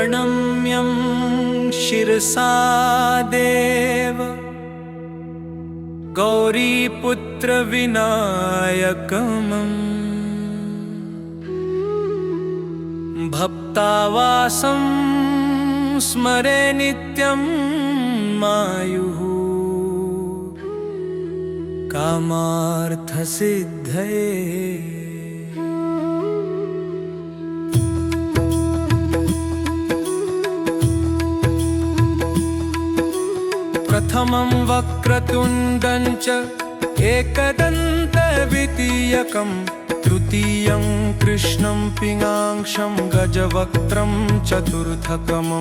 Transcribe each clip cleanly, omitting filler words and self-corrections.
प्रणम्यं शिरसा देव गौरीपुत्रविनायकम् भक्तावासं स्मरे नित्यं मायुः कामार्थसिद्धये। प्रथमं वक्रतुण्डं च एकदन्तद्वितीयकं तृतीयं कृष्णं पिनाक्षं गजवक्त्रं चतुर्थकम्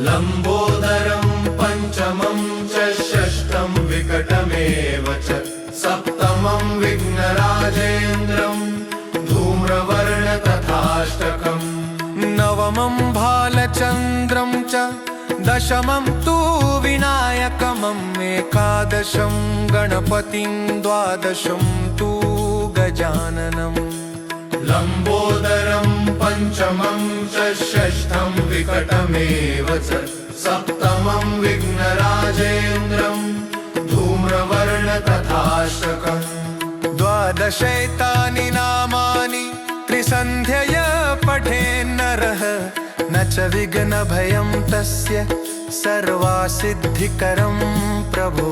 लम्बोदरं पंचमं च षष्ठं विकटमेव च सप्तमं विघ्नराजेन्द्रं धूम्रवर्ण तथाष्टकम् नवमं भालचन्द्रं च दशमं तु विनायकम् एकादशं गणपतिं द्वादशं तु गजाननम् लम्बोदरं पंचमं च षष्ठं विकटमेव च सप्तमं विघ्नराजेन्द्रं धूम्रवर्ण तथाष्टकम् द्वादशैतानि नामानि त्रिसन्ध्यया पठेन्नरः न च विघ्नभयं तस्य सर्वसिद्धिकरं प्रभो।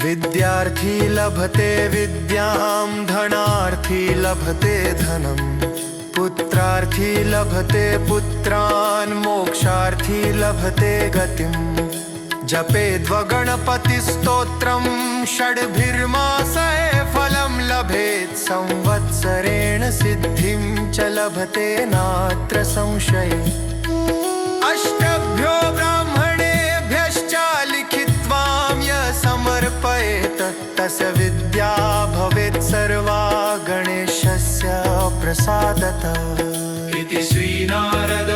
विद्यार्थी लभते विद्यां धनार्थी लभते धनं पुत्रार्थी लभते पुत्रान् मोक्षार्थी लभते गतिम् जपेद्वगणपतिस्तोत्रं षड्भिर्मासे फलं लभेत् संवत्सरेण सिद्धिं च लभते नात्र संशये। अष्टभ्यो ब्राह्मणेभ्यश्च लिखित्वां य समर्पयेत् तस्य विद्या भवेत् सर्वा गणेशस्य प्रसादतः। इति श्रीनारद